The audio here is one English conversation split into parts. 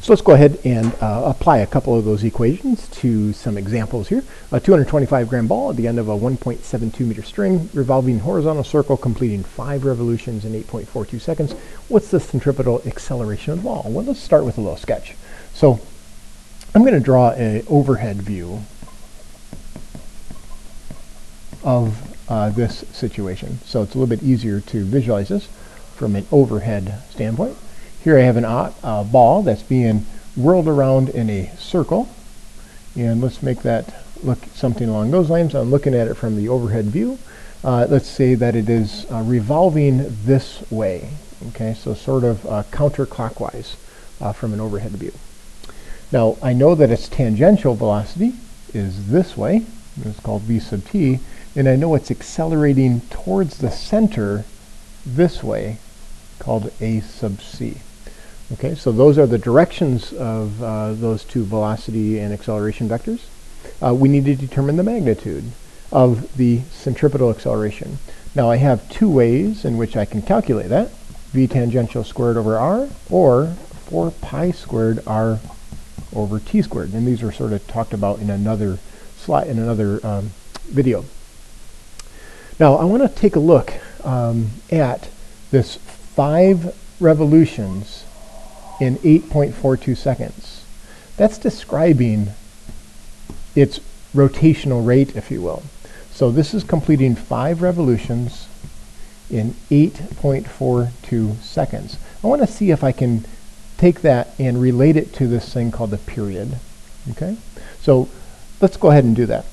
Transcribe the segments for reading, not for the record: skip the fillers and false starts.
So let's go ahead and apply a couple of those equations to some examples here. A 225-gram ball at the end of a 1.72 meter string, revolving horizontal circle, completing 5 revolutions in 8.42 seconds. What's the centripetal acceleration of the ball? Well, let's start with a little sketch. So I'm going to draw an overhead view of this situation. So it's a little bit easier to visualize this from an overhead standpoint. Here I have a ball that's being whirled around in a circle, and let's make that look something along those lines. I'm looking at it from the overhead view. Let's say that it is revolving this way, okay, so sort of counterclockwise from an overhead view. Now I know that its tangential velocity is this way, it's called v sub t, and I know it's accelerating towards the center this way, called a sub c. Okay, so those are the directions of those two velocity and acceleration vectors. We need to determine the magnitude of the centripetal acceleration. Now I have two ways in which I can calculate that. V tangential squared over r, or 4 pi squared r over t squared. And these are sort of talked about in another slide, in another video. Now I want to take a look at this 5 revolutions in 8.42 seconds. That's describing its rotational rate, if you will. So this is completing 5 revolutions in 8.42 seconds. I want to see if I can take that and relate it to this thing called the period. Okay? So let's go ahead and do that.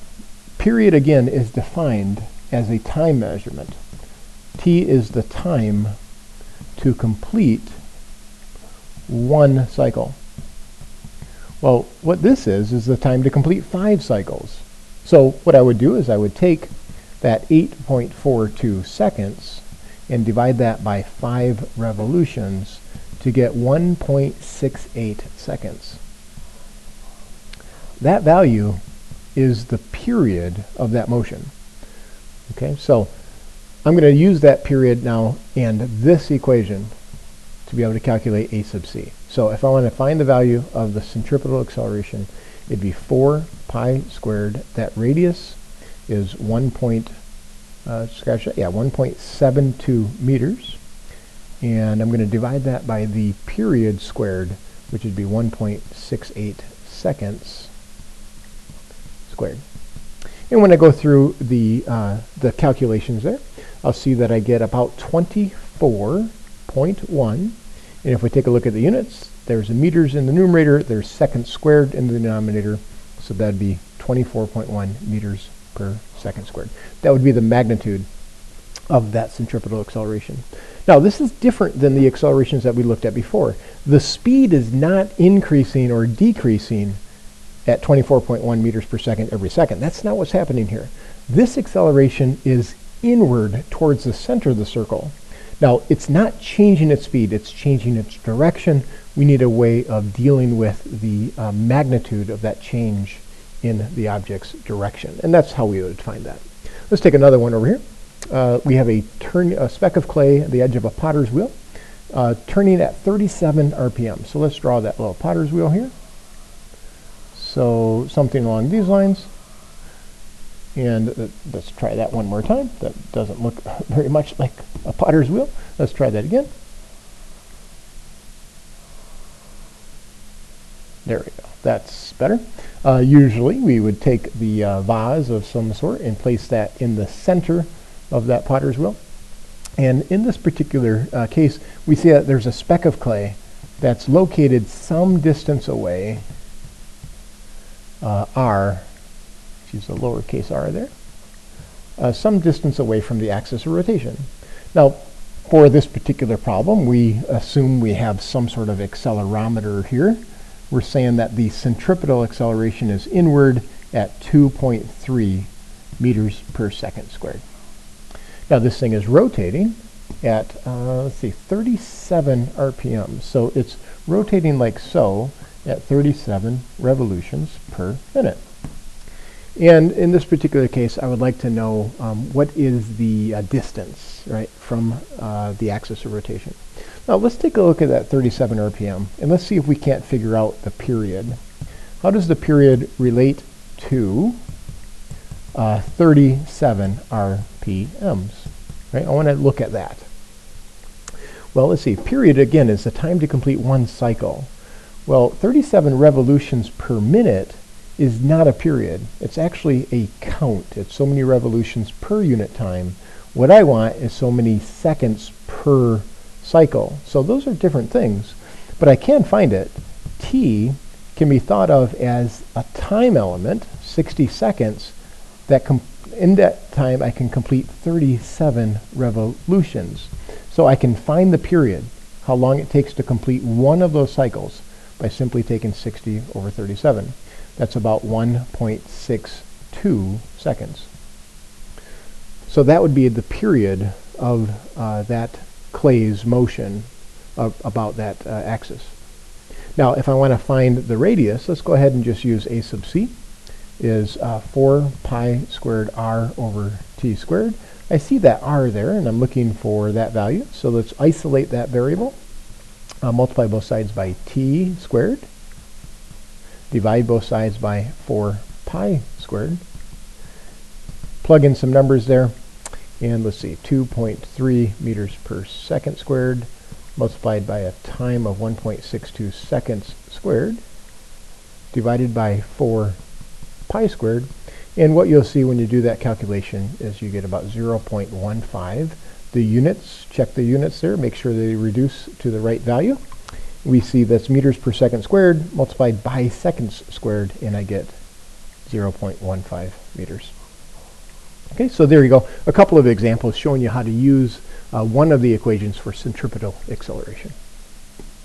Period, again, is defined as a time measurement. T is the time to complete one cycle. Well, what this is the time to complete 5 cycles. So what I would do is I would take that 8.42 seconds and divide that by 5 revolutions to get 1.68 seconds. That value is the period of that motion. Okay, so I'm going to use that period now and this equation to be able to calculate a sub c. So if I want to find the value of the centripetal acceleration, it'd be 4 pi squared. That radius is 1.72 meters. And I'm going to divide that by the period squared, which would be 1.68 seconds squared. And when I go through the calculations there, I'll see that I get about 24.1. And if we take a look at the units, there's meters in the numerator, there's seconds squared in the denominator, so that'd be 24.1 meters per second squared. That would be the magnitude of that centripetal acceleration. Now this is different than the accelerations that we looked at before. The speed is not increasing or decreasing at 24.1 meters per second every second. That's not what's happening here. This acceleration is inward towards the center of the circle. Now, it's not changing its speed, it's changing its direction. We need a way of dealing with the magnitude of that change in the object's direction. And that's how we would find that. Let's take another one over here. We have a speck of clay at the edge of a potter's wheel, turning at 37 RPM. So let's draw that little potter's wheel here. So something along these lines. And let's try that one more time. That doesn't look very much like a potter's wheel. Let's try that again. There we go. That's better. Usually we would take the vase of some sort and place that in the center of that potter's wheel. And in this particular case, we see that there's a speck of clay that's located some distance away, r, use the lowercase r there, some distance away from the axis of rotation. Now, for this particular problem, we assume we have some sort of accelerometer here. We're saying that the centripetal acceleration is inward at 2.3 meters per second squared. Now, this thing is rotating at, let's see, 37 RPM. So it's rotating like so at 37 revolutions per minute. And in this particular case, I would like to know what is the distance, right, from the axis of rotation. Now let's take a look at that 37 RPM, and let's see if we can't figure out the period. How does the period relate to 37 RPMs? Right? I want to look at that. Well, let's see. Period, again, is the time to complete one cycle. Well, 37 revolutions per minute is not a period. It's actually a count. It's so many revolutions per unit time. What I want is so many seconds per cycle. So those are different things, but I can find it. T can be thought of as a time element, 60 seconds, that in that time I can complete 37 revolutions. So I can find the period, how long it takes to complete one of those cycles, by simply taking 60 over 37. That's about 1.62 seconds. So that would be the period of that clay's motion about that axis. Now, if I want to find the radius, let's go ahead and just use a sub c is 4 pi squared r over t squared. I see that r there, and I'm looking for that value. So let's isolate that variable. Multiply both sides by t squared. Divide both sides by 4 pi squared. Plug in some numbers there. And let's see, 2.3 meters per second squared multiplied by a time of 1.62 seconds squared divided by 4 pi squared. And what you'll see when you do that calculation is you get about 0.15. The units, check the units there, make sure they reduce to the right value. We see that's meters per second squared multiplied by seconds squared, and I get 0.15 meters. Okay, so there you go. A couple of examples showing you how to use one of the equations for centripetal acceleration.